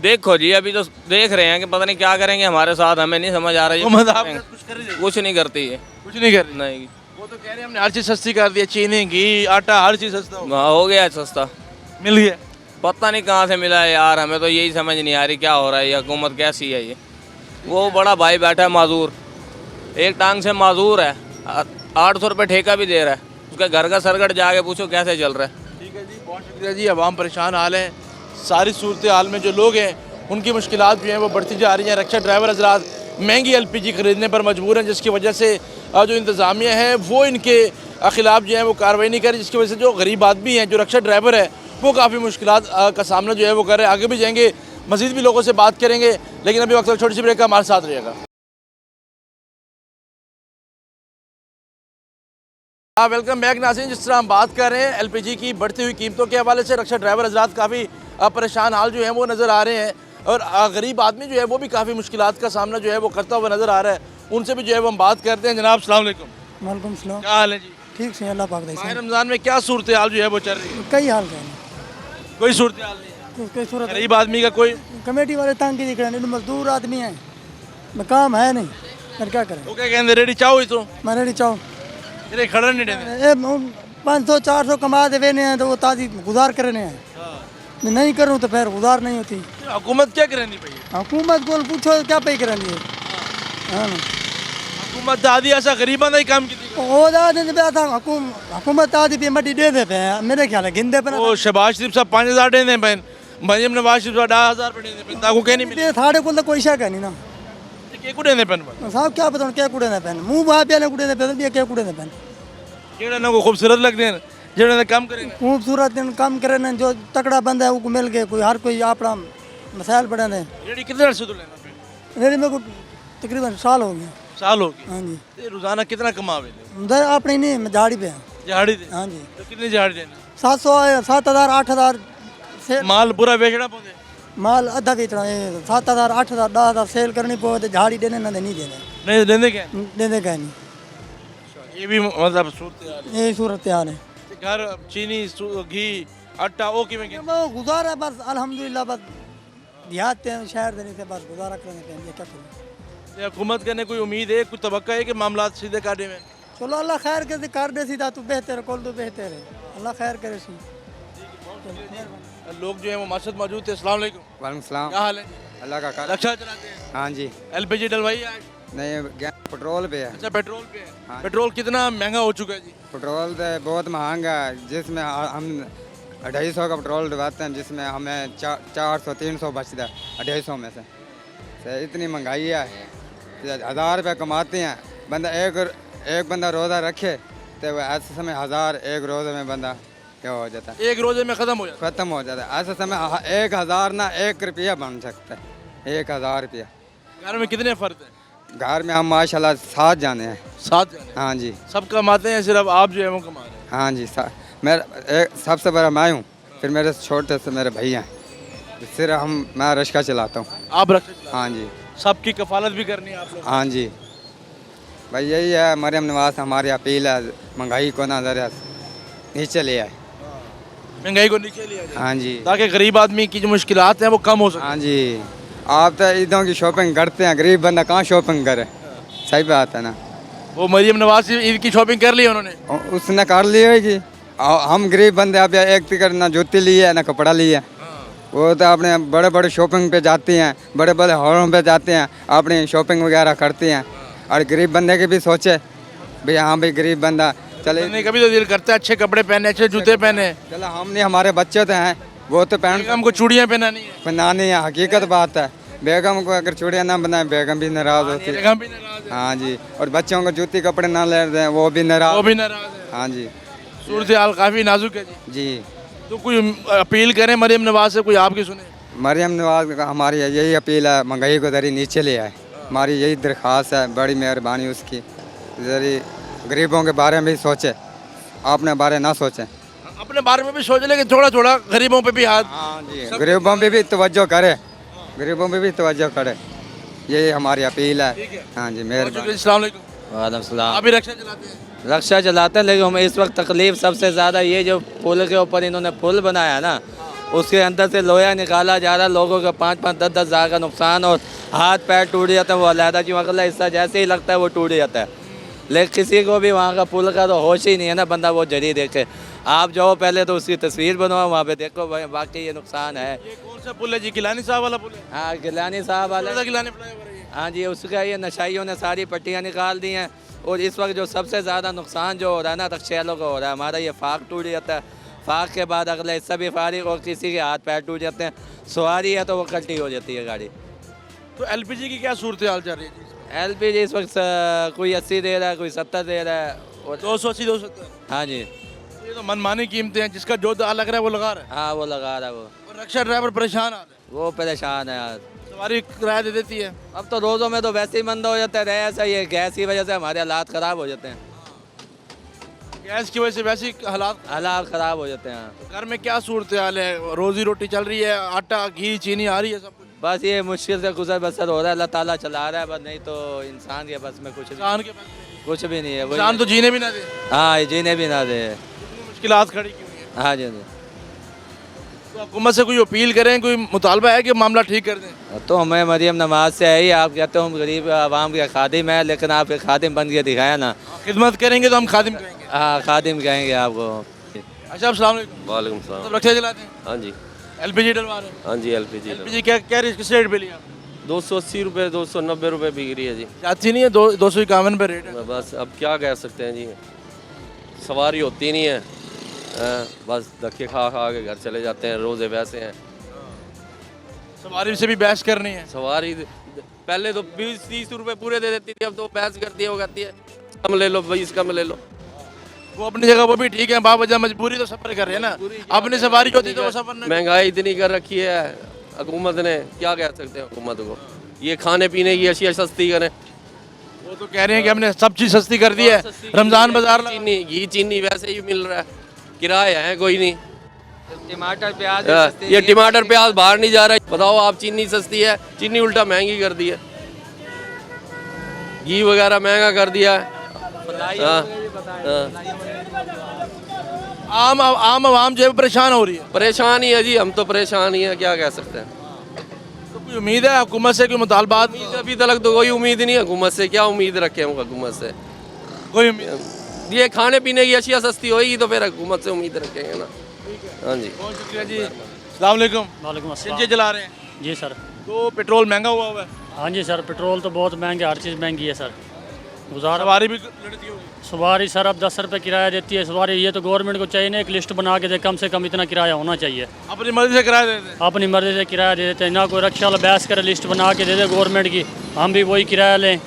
देखो जी, अभी तो देख रहे हैं कि पता नहीं क्या करेंगे हमारे साथ, हमें नहीं समझ आ रहा है। हुकूमत आपके साथ कुछ कर रही है? कुछ नहीं करती है। कुछ नहीं कर रही? नहीं। वो तो कह रहे हैं हमने हर चीज़ सस्ती कर दी है, चीनी, घी, आटा, हर चीज़ सस्ता हो गया है सस्ता। मिल गया। पता नहीं कहाँ से मिला है यार, हमें तो यही समझ नहीं आ रही क्या हो रहा है, ये हुकूमत कैसी है ये। वो बड़ा भाई बैठा है माजूर, एक टांग से माजूर है, 800 रुपये ठेका भी दे रहा है। उसका घर का सरगट जाके पूछो कैसे चल रहा है। ठीक है जी, बहुत शुक्रिया जी। अवाम परेशान हाल है। सारी सूरत हाल में जो लोग हैं उनकी मुश्किलात जो हैं वो बढ़ती जा रही हैं। रक्षा ड्राइवर हजरात महंगी LPG ख़रीदने पर मजबूर हैं, जिसकी वजह से जो इंतज़ामिया है वो इनके ख़िलाफ़ जो है वो कार्रवाई नहीं कर रही, जिसकी वजह से जो गरीब आदमी है, जो रक्षा ड्राइवर है, वो काफ़ी मुश्किलात का सामना जो है वो कर रहे हैं। आगे भी जाएंगे, मज़ीद भी लोगों से बात करेंगे, लेकिन अभी वक्त छोटी सी ब्रेक का हमारे साथ रहेगा। वेलकम बैक नाज़रीन। जिस तरह हम बात कर रहे हैं LPG की बढ़ती हुई कीमतों के हवाले से, रक्षा ड्राइवर हजरात काफ़ी परेशान हाल जो है वो नज़र आ रहे हैं, और गरीब आदमी जो है वो भी काफ़ी मुश्किलात का सामना जो है वो करता हुआ नज़र आ रहा है। उनसे भी जो है वो हम बात करते हैं। जनाब अस्सलाम वालेकुम। वालेकुम सलाम। क्या हाल है जी? ठीक से अल्लाह पाक माह रमज़ान में क्या सूरत हाल जो है वो चल रही है? कई हाल है, कोई सूरत हाल नहीं है? कोई सूरत गरीब आदमी का कोई कमेटी वाले तंग ही दिख रहे हैं, मजदूर आदमी है, काम है नहीं, फिर क्या करें। वो क्या कहते रेडी चाहो ही तो मैं रेडी चाहूँ ये खड़ा नहीं देते। 500-400 कमा दे वेने हैं तो वो ताजी गुजार करने हैं, नहीं करूँ तो फिर गुजार नहीं होती। हुकूमत क्या करेंगी भाई? हुकूमत को पूछो क्या पे करेंगी। हाँ हुकूमत दादी ऐसा गरीबा नहीं काम की हुकूमत आदि भी मटी दे दे पे मेरे ख्याल है गिनदे पे। वो शहबाज शरीफ साहब 5000 दे दे पैन, मरियम नवाज शरीफ साहब 10,000 पे दे दे पैन, ताको कह नहीं मिले। थाड़े को तो कोई शक है नहीं ना, के कुड़े ने पैन साहब क्या बताऊँ क्या कुड़े ने पैन, मुँह वहाँ पे कुड़े ने पैन, क्या कुड़े ने पैन, केड़ा ना को खूबसूरत लगते हैं, जेड़ा ने काम करेंगे खूबसूरत काम करे ना, जो तकड़ा बंदा है वो मिल गए, कोई हर कोई अपना मसाइल पड़े ने। रेडी कितने अर्से तो लेना पे? रेडी में को तकरीबन साल हो गया। साल हो गया? हाँ जी। ते रोजाना कितना कमावे? उधर अपने नहीं, मैं झाड़ी पे हैं। झाड़ी दे? हाँ जी। तो कितनी झाड़ी देने? 700 7,000 8,000 से माल पूरा बेचना पौंदे? माल अद्धा बेचना है, 7,000 8,000 10,000 सेल करनी पड़े, झाड़ी देने ना नहीं देने, नहीं देने क्या? देने का नहीं। ये भी मतलब सूरत हाल है। ये सूरत हाल है। घर चीनी घी आटा वो की में वो गुजारा बस अल्हम्दुलिल्लाह, बस देहात शहर देने से बस गुजारा करने के लिए क्या करें। हुकूमत करने कोई उम्मीद है, कोई तवक्का है कि मामला सीधे काटे में? चलो अल्लाह खैर करे, कर दे सीधा तो बेहतर है, कोल तो बेहतर है, अल्लाह खैर करे सी। लोग जो है वो मस्जिद मौजूद थे। अस्सलाम वालेकुम। वालेकुम सलाम। क्या हाल है? अल्लाह का रक्षा चलाते हैं? हाँ जी। LPG डलवाई आज? नहीं पेट्रोल पे है। अच्छा पेट्रोल पे है। पेट्रोल कितना महंगा हो चुका है जी? पेट्रोल तो बहुत महंगा है, जिसमें हम 250 का पेट्रोल डलवाते हैं, जिसमें हमें 400-300 बचता है 250 में से इतनी महंगाई है। 1000 रुपये कमाते हैं बंदा, एक बंदा रोज़ा रखे तो ऐसे समय 1000 एक रोज़े में बंदा क्या हो जाता है, एक रोजे में ख़त्म हो जाता ख़त्म हो जाता है। ऐसे समय 1000 ना 1 रुपया बन सकता है, 1000 रुपया। है। घर में कितने फर्द हैं? घर में हम माशाल्लाह 7 जाने हैं। 7 जाने? हाँ जी। सब कमाते हैं, सिर्फ आप जो है वो कमा रहे हैं? हाँ जी। मेरा सबसे बड़ा मैं हूँ, फिर मेरे छोटे से मेरे भैया हैं, सिर्फ मैं रिक्शा चलाता हूँ। आप रक्षा? हाँ जी। सबकी कफालत भी करनी है आप लोग? हाँ जी भाई, यही है मरियम नवाज हमारी अपील है, महंगाई को ना ज़रा नीचे ले आए। महंगाई को नीचे लिया जाए हाँ जी, ताकि गरीब आदमी की जो मुश्किलात हैं वो कम हो सके। हाँ जी। आप तो ईदों की शॉपिंग करते हैं, गरीब बंदा कहाँ शॉपिंग करे? सही बात है ना। वो मरियम नवाज ईद की शॉपिंग कर ली उन्होंने? उसने कर ली होगी। हम गरीब बंदे आप एक टिकट ना जूती ली है ना कपड़ा लिया। वो तो अपने बड़े बड़े शॉपिंग पे जाते हैं, बड़े बड़े हॉलों पे जाते हैं, अपनी शॉपिंग वगैरह करते हैं। और गरीब बंदे के भी सोचे भाई, हाँ भाई गरीब बंदा चले। नहीं, कभी तो दिल करता है अच्छे कपड़े पहने, अच्छे जूते पहने। चलो हम नहीं, हमारे बच्चे तो हैं, वो तो पहन हमको चूड़ियाँ पहनानी है। बनानी है, हकीकत बात है। बेगम को अगर चूड़ियाँ ना बनाए बेगम भी नाराज़ होती है। बेगम भी नाराज है। हाँ जी। और बच्चों को जूती कपड़े ना ले दें वो भी नाराज। वो भी नाराज है। हाँ जी। सूरत हाल काफ़ी नाजुक है जी। जी। तो कोई अपील करें मरियम नवाज से, कोई आपकी सुने? मरियम नवाज का हमारी यही अपील है, महंगाई को जरी नीचे ले आए। हमारी यही दरख्वास्त है, बड़ी मेहरबानी उसकी। जरी गरीबों के बारे में भी सोचे, अपने बारे ना सोचें। अपने बारे में भी सोच लेकिन थोड़ा थोड़ा गरीबों पे भी हाथ। हाँ जी, गरीबों पे भी तवज्जो करे, गरीबों पे भी तवज्जो करे, यही हमारी अपील है। हाँ जी, मेहरबानी। अस्सलाम वालेकुम। वालेकुम सलाम। आप भी रक्षा चलाते हैं? रक्षा चलाते हैं, लेकिन हमें इस वक्त तकलीफ सबसे ज़्यादा ये जो पुल के ऊपर इन्होंने पुल बनाया ना, उसके अंदर से लोहा निकाला जा रहा है, लोगों का 5-5, 10-10 हज़ार का नुकसान और हाथ पैर टूट जाता है। वो अलहदा जो अगला हिस्सा जैसे ही लगता है वो टूट जाता है, लेकिन किसी को भी वहाँ का पुल का तो होश ही नहीं है ना, बंदा वो जरी देखे। आप जाओ पहले तो उसकी तस्वीर बनवाओ, वहाँ पे देखो बाकी ये नुकसान है। ये कौन सा पुल है जी? गिलानी साहब वाला पुल है? हाँ, गिलानी साहब वाला। गिलानी फ्लाईओवर है ये? हाँ जी, उसका ये नशाइयों ने सारी पट्टियाँ निकाल दी हैं। और इस वक्त जो सबसे ज़्यादा नुकसान जो हो रहा है ना रक्षालों को हो रहा है, हमारा ये फाक टूट जाता है, फाक के बाद अगला हिस्सा भी फारिग और किसी के हाथ पैर टूट जाते हैं। सवारी है तो वो कल्टी हो जाती है गाड़ी। तो एलपीजी की क्या सूरत हाल चल रही है जी? एलपीजी इस वक्त कोई 80 दे रहा है, कोई 70 दे रहा है और 280, 270। हाँ जी। ये तो मनमानी कीमतें हैं, जिसका जो दाल लग रहा है वो लगा रहा है। हाँ, वो लगा रहा है वो। और रक्षा ड्राइवर परेशान आ रहा है, वो परेशान है यार। सवारी किराया दे देती है। अब तो रोज़ों में तो वैसे ही मंदा हो जाता है, ऐसा ये गैस की वजह से हमारे हालात ख़राब हो जाते हैं। गैस की वजह से वैसे ही हालात ख़राब हो जाते हैं। तो घर में क्या सूरत हाल है? रोजी रोटी चल रही है, आटा घी चीनी आ रही है, सब कुछ? बस ये मुश्किल से गुजर बसर हो रहा है, अल्लाह ताला चला रहा है बस, नहीं तो इंसान के बस में इंसान के पास कुछ भी नहीं है। इंसान तो जीने भी ना दे। हाँ, ये जीने भी ना दे। मुश्किलात खड़ी की हुई है। हाँ जी। तो हुकूमत से कोई अपील करें, कोई मुतालबा है कि मामला ठीक कर दें? तो हमें मरियम नवाज से है ही, आप कहते हो हम गरीब आवाम के खादिम है, लेकिन आप खादिम बन के दिखाया ना। खिदमत करेंगे तो हम खादिम कहेंगे। हाँ, खादिम कहेंगे आपको। अच्छा, अस्सलाम वालेकुम। वालेकुम सलाम। सब रक्षा चलाते हैं? हाँ जी। एलपीजी डलवा रहे हैं? हाँ जी, एलपीजी एलपीजी क्या किस रेट पे लिया? 280 रुपये, 290 रुपये बिक रही है जी। जाती नहीं है, 251 पे रेट है। बस अब क्या कह सकते हैं जी, सवारी होती नहीं है, बस धक्के खा खा के घर चले जाते हैं, रोज़े वैसे हैं। सवारी से भी बहस करनी है। सवारी पहले तो 20-30 रुपये पूरे दे देती थी, अब तो बहस करती है, वो कहती है कम ले लो, 20 कम ले लो। वो अपनी जगह वो भी ठीक है, बावजह मजबूरी तो सफ़र कर रहे हैं ना, अपनी सवारी होती तो वो सफ़र नहीं। महंगाई इतनी कर रखी है हुकूमत ने, क्या कह सकते हैं हुकूमत को। ये खाने पीने की अशिया सस्ती करें, वो तो कह रहे हैं कि हमने सब चीज़ सस्ती कर दी है, रमज़ान बाजार चीनी घी चीनी वैसे ही मिल रहा है, किराए हैं कोई नहीं। टमाटर प्याज ये टमाटर प्याज बाहर नहीं जा रहा है, बताओ आप। चीनी सस्ती है, चीनी उल्टा महंगी कर दी है, घी वगैरह महंगा कर दिया है। आम आवाम जो है परेशान हो रही है। परेशान ही है जी, हम तो परेशान ही है, क्या कह सकते हैं। तो कोई उम्मीद है हुकूमत से, कोई मुतालबात? अभी तक तो कोई उम्मीद नहीं है हुकूमत से, क्या उम्मीद रखें हम हुकूमत से? कोई उम्मीद? ये खाने पीने की अशिया सस्ती होगी तो फिर हुकूमत से उम्मीद रखेंगे ना। हाँ जी, बहुत शुक्रिया जी। अस्सलाम वालेकुम। वालेकुम अस्सलाम। सीएनजी चला रहे हैं? जी सर। तो पेट्रोल महंगा हुआ है? हाँ जी सर, पेट्रोल तो बहुत महंगा, हर चीज़ महंगी है सर। गुजारा सवारी भी लड़ती होगी। सवारी सर अब 10 रुपये किराया देती है सवारी। ये तो गवर्नमेंट को चाहिए ना एक लिस्ट बना के दे, कम से कम इतना किराया होना चाहिए। अपनी मर्जी से किराया देते हैं। अपनी मर्जी से किराया दे देते हैं, ना कोई रक्षा वाला बहस करे, लिस्ट बना के दे दे गवर्नमेंट की, हम भी वही किराया लें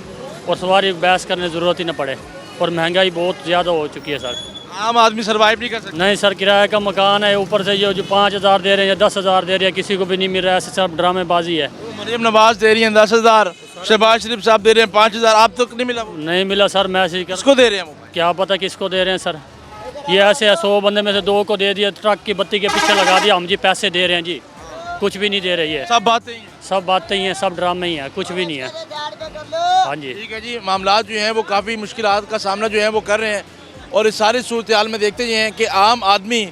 और सवारी बहस करने की ज़रूरत ही ना पड़े। और महंगाई बहुत ज़्यादा हो चुकी है सर। आम आदमी सर्वाइव नहीं कर सकता। नहीं सर, किराए का मकान है, ऊपर से ये जो 5,000 दे रहे हैं या 10,000 दे रहे हैं, किसी को भी नहीं मिल रहा है। ऐसे सब ड्रामेबाजी है। मरियम नवाज दे रही हैं 10,000, शहबाज शरीफ साहब दे रहे हैं 5,000, आप तक नहीं मिला? नहीं मिला सर। मैसेज कर किसको दे रहे हैं वो? क्या पता किसको दे रहे हैं सर। ये ऐसे है 100 बंदे में से 2 को दे दिया, ट्रक की बत्ती के पीछे लगा दिया, हम जी पैसे दे रहे हैं जी, कुछ भी नहीं दे रही है। सब बातें ही हैं। सब बातें ही हैं, सब ड्रामे ही हैं, कुछ भी नहीं है। हाँ जी ठीक है जी, मामलात जो हैं वो काफ़ी मुश्किलात का सामना जो है वो कर रहे हैं। और इस सारी सूरत हाल में देखते हैं कि आम आदमी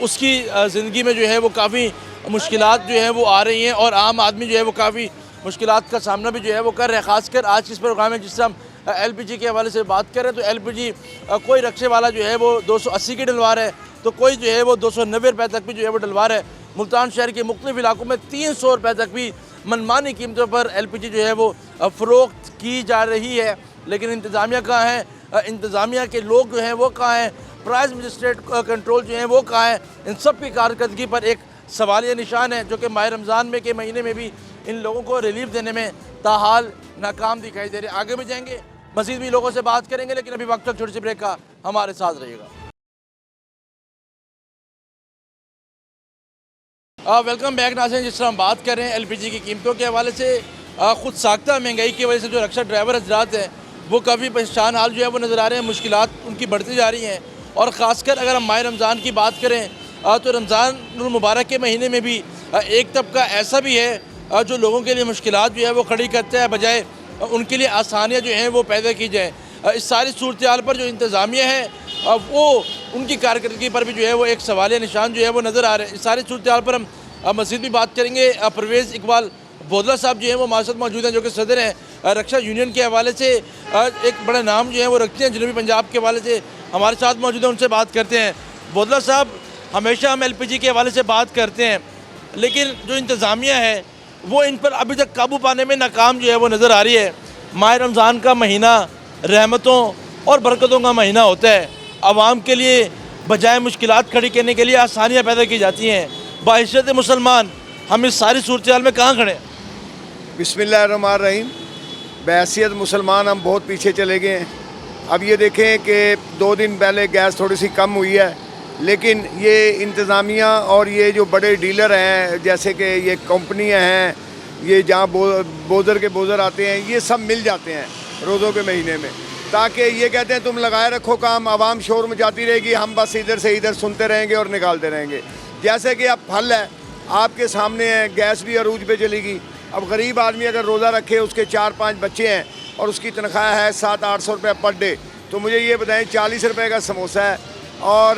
उसकी ज़िंदगी में जो है वो काफ़ी मुश्किलात जो है वो आ रही हैं और आम आदमी जो है वो काफ़ी मुश्किलात का सामना भी जो है वो कर रहे हैं। ख़ासकर आज इस प्रोग्राम में जिससे हम LPG के हवाले से बात करें तो LPG कोई रक्शे वाला जो है वो 280 की डलवा रहा है, तो कोई जो है वो 290 रुपये तक भी जो है वो डलवा रहा है। मुल्तान शहर के मुख्तलिफ इलाकों में 300 रुपये तक भी मनमानी कीमतों पर LPG जो है वो फ़रोख्त की जा रही है। लेकिन इंतज़ामिया कहाँ है, इंतज़ामिया के लोग जो हैं वो कहाँ हैं, प्राइस मजिस्ट्रेट कंट्रोल जो है वो कहाँ है? इन सब की कारकर्दगी पर एक सवालिया निशान है जो कि माह रमज़ान में के महीने में भी इन लोगों को रिलीफ देने में ताहाल नाकाम दिखाई दे रहे हैं। आगे भी जाएंगे, मज़ीद भी लोगों से बात करेंगे, लेकिन अभी वक्त तक छोटी सी ब्रेक का हमारे साथ रहिएगा। वेलकम बैक नाज़रीन। जिस तरह हम बात कर रहे हैं LPG की कीमतों के हवाले से, ख़ुद साख्ता महंगाई की वजह से जो रक्षा ड्राइवर हजरात हैं वो काफ़ी परेशान हाल जो है वो नज़र आ रहे हैं। मुश्किलात उनकी बढ़ती जा रही हैं। और ख़ासकर अगर हम माह रमज़ान की बात करें तो रमज़ान मुबारक के महीने में भी एक तबका ऐसा भी है जो लोगों के लिए मुश्किलात जो है वो खड़ी करता है, बजाय उनके लिए आसानियाँ जो हैं वो पैदा की जाए। इस सारी सूरत हाल पर जो इंतज़ामिया है वो उनकी कारकर्दगी पर भी जो है वो एक सवालिया निशान जो है वो नज़र आ रहे हैं। इस सारी सूरत हाल पर हम मज़ीद भी बात करेंगे। परवेज़ इकबाल बोदला साहब जो हैं वो हमारे साथ मौजूद हैं, जो कि सदर हैं रक्षा यूनियन के हवाले से एक बड़ा नाम जो है वो रखते हैं जनूबी पंजाब के हवाले से, हमारे साथ मौजूद हैं, उनसे बात करते हैं। बोदला साहब, हमेशा हम LPG के हवाले से बात करते हैं, लेकिन जो इंतज़ामिया है वो इन पर अभी तक काबू पाने में नाकाम जो है वो नज़र आ रही है। माह रमज़ान का महीना रहमतों और बरकतों का महीना होता है। आवाम के लिए बजाय मुश्किलात खड़ी करने के लिए आसानियाँ पैदा की जाती हैं। बाहिश्यत मुसलमान हम इस सारी सूरत हाल में कहाँ खड़े हैं? बिस्मिल्लाहिर्रहमानिर्रहीम। बहैसियत मुसलमान हम बहुत पीछे चले गए हैं। अब ये देखें कि 2 दिन पहले गैस थोड़ी सी कम हुई है, लेकिन ये इंतज़ामिया और ये जो बड़े डीलर हैं, जैसे कि ये कंपनियां हैं, ये जहाँ बोझर के बोझर आते हैं, ये सब मिल जाते हैं रोज़ों के महीने में, ताकि ये कहते हैं तुम लगाए रखो काम, आवाम शोर मचाती रहेगी, हम बस इधर से इधर सुनते रहेंगे और निकालते रहेंगे। जैसे कि अब फल है आपके सामने है, गैस भी अरूज पे चलेगी। अब गरीब आदमी अगर रोज़ा रखे, उसके 4-5 बच्चे हैं और उसकी तनख्वाह है 700-800 रुपये पर डे, तो मुझे ये बताएं 40 रुपये का समोसा है और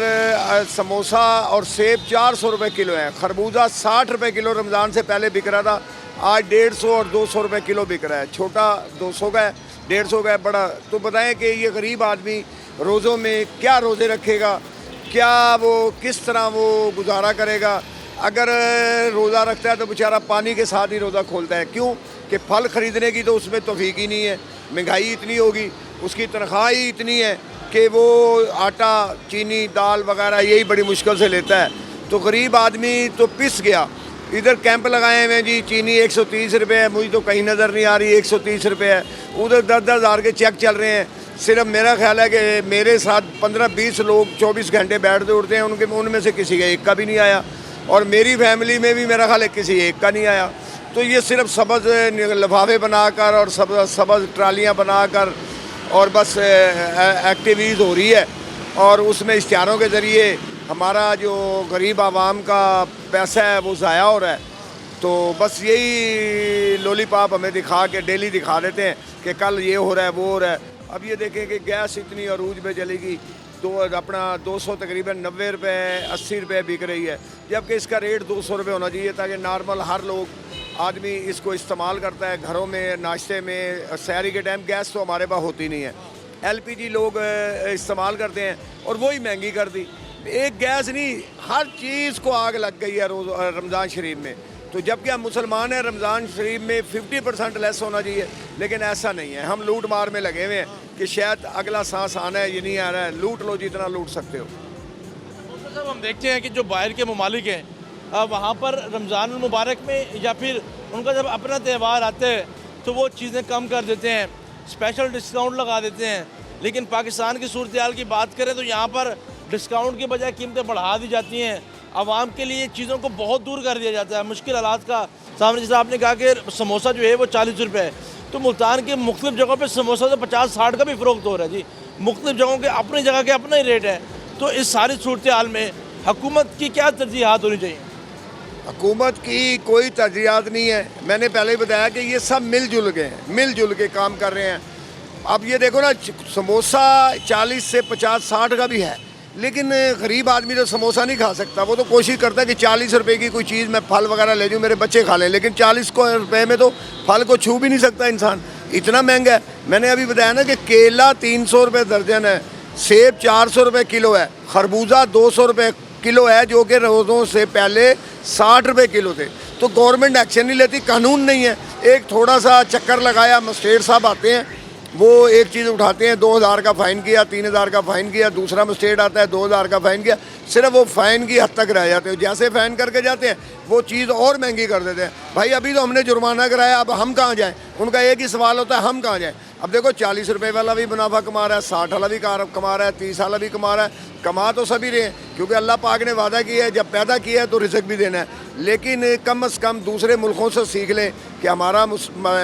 समोसा और सेब 400 रुपये किलो है। खरबूजा 60 रुपये किलो रमज़ान से पहले बिक रहा था, आज 150 और 200 रुपये किलो बिक रहा है। छोटा 200 का है, 150 का है बड़ा। तो बताएं कि ये गरीब आदमी रोज़ों में क्या रोज़े रखेगा, क्या वो किस तरह वो गुजारा करेगा। अगर रोज़ा रखता है तो बेचारा पानी के साथ ही रोज़ा खोलता है। क्यों कि फल ख़रीदने की तो उसमें तौफीक ही नहीं है, महंगाई इतनी होगी, उसकी तनख्वाह ही इतनी है कि वो आटा, चीनी, दाल वगैरह यही बड़ी मुश्किल से लेता है। तो गरीब आदमी तो पिस गया। इधर कैंप लगाए हुए हैं जी, चीनी 130 रुपये है, मुझे तो कहीं नज़र नहीं आ रही 130 रुपये है। उधर 10-10 हज़ार के चेक चल रहे हैं। सिर्फ मेरा ख्याल है कि मेरे साथ 15-20 लोग 24 घंटे बैठते उठते हैं, उनमें से किसी का एक का भी नहीं आया, और मेरी फैमिली में भी मेरा ख्याल है किसी एक का नहीं आया। तो ये सिर्फ सब्ज़ लिफाफे बनाकर और सब्ज़ ट्रालियाँ बनाकर और बस एक्टिविटीज़ हो रही है, और उसमें इश्तिहारों के ज़रिए हमारा जो गरीब आवाम का पैसा है वो ज़ाया हो रहा है। तो बस यही लॉलीपॉप हमें दिखा के डेली दिखा देते हैं कि कल ये हो रहा है वो हो रहा है। अब ये देखें कि गैस इतनी अरूज में चलेगी, अपना 200 तकरीबन 90 रुपये 80 रुपये बिक रही है, जबकि इसका रेट 200 रुपये होना चाहिए, ताकि नॉर्मल हर लोग आदमी इसको इस्तेमाल करता है घरों में, नाश्ते में, सहरी के टाइम। गैस तो हमारे पास होती नहीं है, LPG लोग इस्तेमाल करते हैं और वही महंगी कर दी। एक गैस नहीं, हर चीज़ को आग लग गई है रमज़ान शरीफ में। तो जबकि हम मुसलमान हैं, रमज़ान शरीफ में 50% लेस होना चाहिए, लेकिन ऐसा नहीं है। हम लूट मार में लगे हुए हैं कि शायद अगला सांस आना है, ये नहीं आ रहा है, लूट लो जितना लूट सकते हो। साहब हम देखते हैं कि जो बाहर के ममालिक हैं वहाँ पर रमज़ान मुबारक में या फिर उनका जब अपना त्यौहार आते हैं तो वो चीज़ें कम कर देते हैं, स्पेशल डिस्काउंट लगा देते हैं। लेकिन पाकिस्तान की सूरत हाल की बात करें तो यहाँ पर डिस्काउंट के बजाय कीमतें बढ़ा दी जाती हैं। आवाम के लिए चीज़ों को बहुत दूर कर दिया जाता है मुश्किल हालात का सामने। जैसे आपने कहा कि समोसा जो है वो 40 रुपये है, तो मुल्तान के मुख्तलिफ जगहों पर समोसा तो 50-60 का भी फ़रोख्त हो रहा है जी। मुख्तलिफ जगहों के अपनी जगह के अपना ही रेट है। तो इस सारी सूरत हाल में हुकूमत की क्या तरजीहात होनी चाहिए? हुकूमत की कोई तरजीहात नहीं है। मैंने पहले ही बताया कि ये सब मिलजुल के हैं, मिलजुल के काम कर रहे हैं। अब ये देखो ना, समोसा 40 से 50-60 का भी है, लेकिन गरीब आदमी तो समोसा नहीं खा सकता। वो तो कोशिश करता है कि 40 रुपए की कोई चीज़ मैं फल वगैरह ले जाऊँ, मेरे बच्चे खा लें, लेकिन 40 रुपए में तो फल को छू भी नहीं सकता इंसान, इतना महंगा है। मैंने अभी बताया ना कि केला 300 रुपये दर्जन है, सेब 400 रुपये किलो है, खरबूजा 200 रुपये किलो है, जो कि रोज़ों से पहले 60 रुपये किलो थे। तो गवर्नमेंट एक्शन नहीं लेती, कानून नहीं है। एक थोड़ा सा चक्कर लगाया, मजिस्ट्रेट साहब आते हैं, वो एक चीज़ उठाते हैं, 2000 का फ़ाइन किया, 3000 का फ़ाइन किया, दूसरा मजिस्ट्रेट आता है 2000 का फ़ाइन किया, सिर्फ वो फ़ाइन की हद तक रह जाते हैं। जैसे फ़ाइन करके जाते हैं वो चीज़ और महंगी कर देते हैं। भाई अभी तो हमने जुर्माना कराया, अब हम कहाँ जाएँ? उनका एक ही सवाल होता है, हम कहाँ जाएँ? अब देखो 40 रुपये वाला भी मुनाफा कमा रहा है, 60 वाला भी कमा रहा है, 30 वाला भी कमा रहा है। कमा तो सभी रहे हैं, क्योंकि अल्लाह पाक ने वादा किया है, जब पैदा किया है तो रिज़्क भी देना है। लेकिन कम अज़ कम दूसरे मुल्कों से सीख लें कि हमारा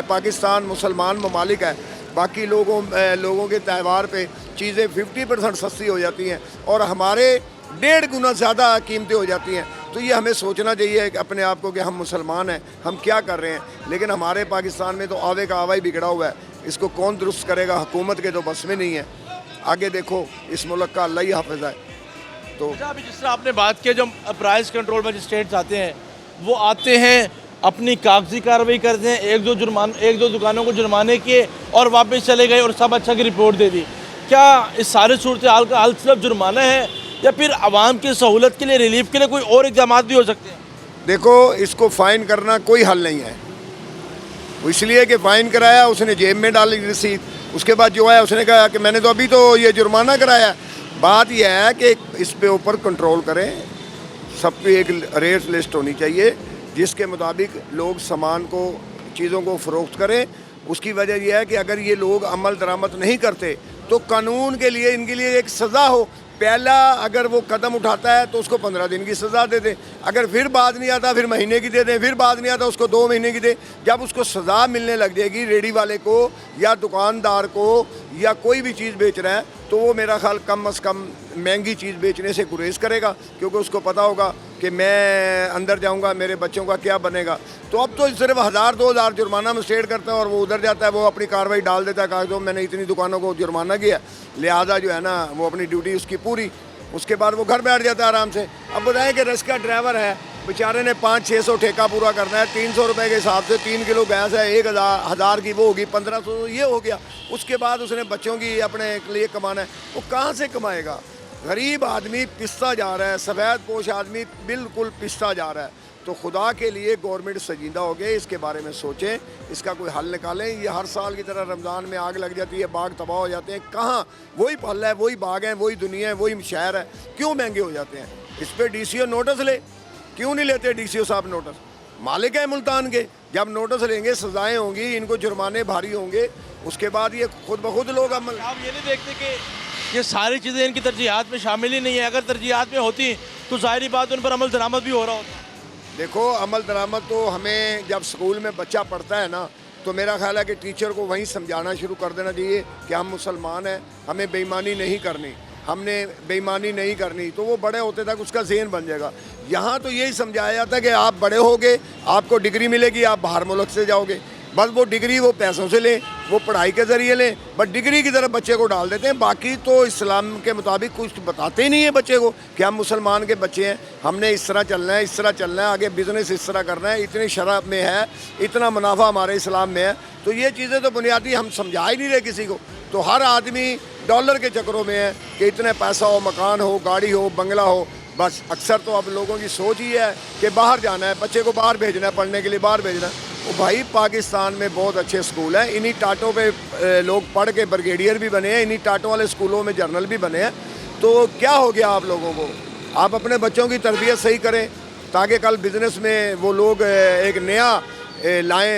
पाकिस्तान मुसलमान ममालिक है, बाकी लोगों के त्यौहार पे चीज़ें 50% सस्ती हो जाती हैं और हमारे 1.5 गुना ज़्यादा कीमतें हो जाती हैं। तो ये हमें सोचना चाहिए कि अपने आप को कि हम मुसलमान हैं, हम क्या कर रहे हैं। लेकिन हमारे पाकिस्तान में तो आवे का आवा ही बिगड़ा हुआ है, इसको कौन दुरुस्त करेगा? हुकूमत के तो बस में नहीं है। आगे देखो, इस मुल्क का अल्लाह ही हाफ़िज़ है। तो अभी जिस तरह आपने बात की, जो प्राइस कंट्रोल मजिस्ट्रेट्स आते हैं वो आते हैं, अपनी कागजी कार्रवाई करते हैं, एक दो दुकानों को जुर्माने किए और वापस चले गए और सब अच्छा की रिपोर्ट दे दी। क्या इस सारे सूरत हाल का हल सिर्फ जुर्माना है या फिर आवाम की सहूलत के लिए, रिलीफ के लिए कोई और इक़दाम भी हो सकते हैं? देखो, इसको फ़ाइन करना कोई हल नहीं है। इसलिए कि फ़ाइन कराया, उसने जेब में डाली रसीद, उसके बाद जो है उसने कहा कि मैंने तो अभी तो ये जुर्माना कराया। बात यह है कि इस पे ऊपर कंट्रोल करें, सबकी एक रेट लिस्ट होनी चाहिए जिसके मुताबिक लोग सामान को, चीज़ों को फ़रोख्त करें। उसकी वजह यह है कि अगर ये लोग अमल दरामद नहीं करते तो कानून के लिए इनके लिए एक सज़ा हो। पहला अगर वो कदम उठाता है तो उसको 15 दिन की सज़ा दे दें, अगर फिर बात नहीं आता फिर महीने की दे दें, फिर बात नहीं आता उसको 2 महीने की दे। जब उसको सज़ा मिलने लग जाएगी, रेडी वाले को या दुकानदार को या कोई भी चीज़ बेच रहा है, तो वो मेरा ख्याल कम अज़ कम महंगी चीज़ बेचने से गुरेज करेगा, क्योंकि उसको पता होगा कि मैं अंदर जाऊंगा, मेरे बच्चों का क्या बनेगा। तो अब तो सिर्फ 1000-2000 जुर्माना मजिस्ट्रेट करता है और वो उधर जाता है, वो अपनी कार्रवाई डाल देता है कागज़ों, मैंने इतनी दुकानों को जुर्माना किया, लिहाजा जो है ना वो अपनी ड्यूटी उसकी पूरी, उसके बाद वो घर बैठ जाता है आराम से। अब बताएं कि रस का ड्राइवर है, बेचारे ने 500-600 ठेका पूरा करना है, 300 रुपये के हिसाब से 3 किलो गैस है, 1000 की वो होगी, 1500 ये हो गया। उसके बाद उसने बच्चों की अपने लिए कमाना है, वो कहाँ से कमाएगा? गरीब आदमी पिसता जा रहा है, सफ़ेद पोश आदमी बिल्कुल पिसता जा रहा है। तो खुदा के लिए गवर्नमेंट संजीदा हो गए, इसके बारे में सोचें, इसका कोई हल निकालें। ये हर साल की तरह रमज़ान में आग लग जाती है, बाग तबाह हो जाते हैं, कहाँ वही फल है, वही बाग है, वही दुनिया है, वही शहर है, क्यों महंगे हो जाते हैं? इस पर DCO नोटिस ले, क्यों नहीं लेते DCO साहब नोटिस? मालिक है मुल्तान के, जब नोटिस लेंगे सजाएँ होंगी, इनको जुर्माने भारी होंगे, उसके बाद ये खुद ब खुद लोग अमल। आप ये नहीं देखते कि ये सारी चीज़ें इनकी तरजीहात में शामिल ही नहीं है? अगर तरजीहात में होती तो ज़ाहिरी बात उन पर अमल दरामद भी हो रहा होता। देखो, अमल दरामद तो हमें जब स्कूल में बच्चा पढ़ता है ना, तो मेरा ख्याल है कि टीचर को वहीं समझाना शुरू कर देना चाहिए कि हम मुसलमान हैं, हमें बेईमानी नहीं करनी, हमने बेईमानी नहीं करनी, तो वो बड़े होते तक उसका ज़हन बन जाएगा। यहाँ तो यही समझाया जाता है कि आप बड़े होगे, आपको डिग्री मिलेगी, आप बाहर मुल्क से जाओगे, बस वो डिग्री वो पैसों से लें, वो पढ़ाई के ज़रिए लें, बस डिग्री की तरफ बच्चे को डाल देते हैं। बाकी तो इस्लाम के मुताबिक कुछ बताते ही नहीं है बच्चे को कि हम मुसलमान के बच्चे हैं, हमने इस तरह चलना है, इस तरह चलना है, आगे बिज़नेस इस तरह करना है, इतनी शरह में है, इतना मुनाफा हमारे इस्लाम में है। तो ये चीज़ें तो बुनियादी हम समझा ही नहीं रहे किसी को। तो हर आदमी डॉलर के चक्करों में है कि इतने पैसा हो, मकान हो, गाड़ी हो, बंगला हो। बस अक्सर तो अब लोगों की सोच ही है कि बाहर जाना है, बच्चे को बाहर भेजना है, पढ़ने के लिए बाहर भेजना है। भाई पाकिस्तान में बहुत अच्छे स्कूल हैं, इन्हीं टाटों पे लोग पढ़ के ब्रिगेडियर भी बने हैं, इन्हीं टाटों वाले स्कूलों में जनरल भी बने हैं। तो क्या हो गया आप लोगों को? आप अपने बच्चों की तरबियत सही करें ताकि कल बिज़नेस में वो लोग एक नया लाएँ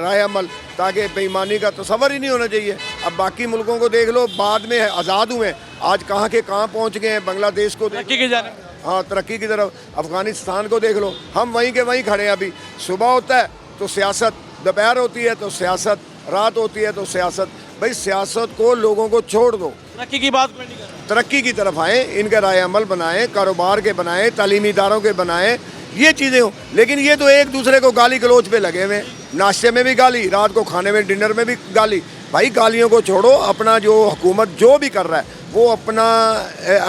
राय अमल, ताकि बेईमानी का तस्वर ही नहीं होना चाहिए। अब बाकी मुल्कों को देख लो, बाद में आज़ाद हुए, आज कहाँ के कहाँ पहुँच गए हैं। बांग्लादेश को तरक्की की जाने, हाँ तरक्की की तरफ। अफ़गानिस्तान को देख लो, हम वहीं के वहीं खड़े हैं। अभी सुबह होता है तो सियासत, दोपहर होती है तो सियासत, रात होती है तो सियासत। भाई सियासत को लोगों को छोड़ दो, तरक्की की बात कोई नहीं कर रहा। तरक्की की तरफ आएँ, इनके राय अमल बनाएं, कारोबार के बनाएं, तालीमी इदारों के बनाएं, ये चीज़ें हो। लेकिन ये तो एक दूसरे को गाली गलोच पे लगे हुए, नाश्ते में भी गाली, रात को खाने में डिनर में भी गाली। भाई गालियों को छोड़ो, अपना जो हुकूमत जो भी कर रहा है वो अपना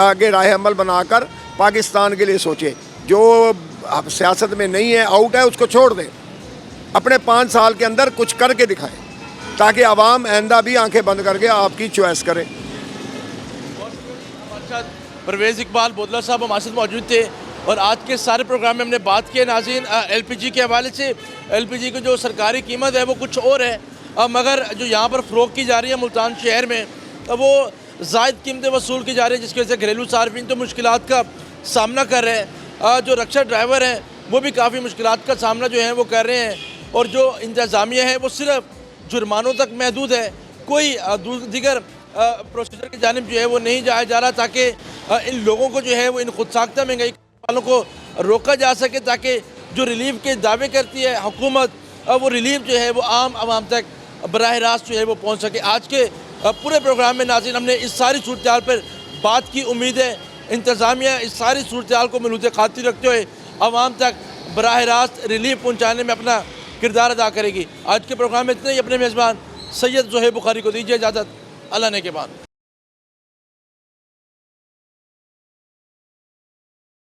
आगे राय अमल बनाकर पाकिस्तान के लिए सोचे। जो अब सियासत में नहीं है, आउट है, उसको छोड़ दें। अपने 5 साल के अंदर कुछ करके दिखाएं ताकि आवाम आइंदा भी आंखें बंद करके आपकी चॉइस करे। परवेज़ इकबाल बोदला साहब हमारे साथ मौजूद थे और आज के सारे प्रोग्राम में हमने बात की नाज़रीन LPG के हवाले से। LPG की जो सरकारी कीमत है वो कुछ और है, मगर जो यहाँ पर फ़रोख्त की जा रही है मुल्तान शहर में, वो ज़ायद कीमतें वसूल की जा रही है, जिसकी वजह से घरेलू सार्फिन तो मुश्किलात का सामना कर रहे हैं। जो रक्षा ड्राइवर हैं वो भी काफ़ी मुश्किलात का सामना जो है वो कर रहे हैं, और जो इंतज़ामिया है वो सिर्फ जुर्मानों तक महदूद है, कोई दीगर प्रोसीजर की जानिब जो है वो नहीं जाया जा रहा, ताकि इन लोगों को जो है वो इन खुद साख्ता महंगाई वालों को रोका जा सके, ताकि जो रिलीफ के दावे करती है हुकूमत, वो रिलीफ जो है वो आम आवाम तक बराह रास्त जो है वो पहुँच सके। आज के पूरे प्रोग्राम में नाज़रीन हमने इस सारी सूरत हाल पर बात की। उम्मीद है इंतज़ामिया इस सारी सूरत हाल को मलूज़ खातिर रखते हुए आवाम तक बराह रास्त रिलीफ पहुँचाने में अपना किरदार अदा करेगी। आज के प्रोग्राम में इतने ही। अपने मेज़बान सैयद ज़ुहैब बुखारी को दीजिए इजाज़त। अल्लाह ने के बाद।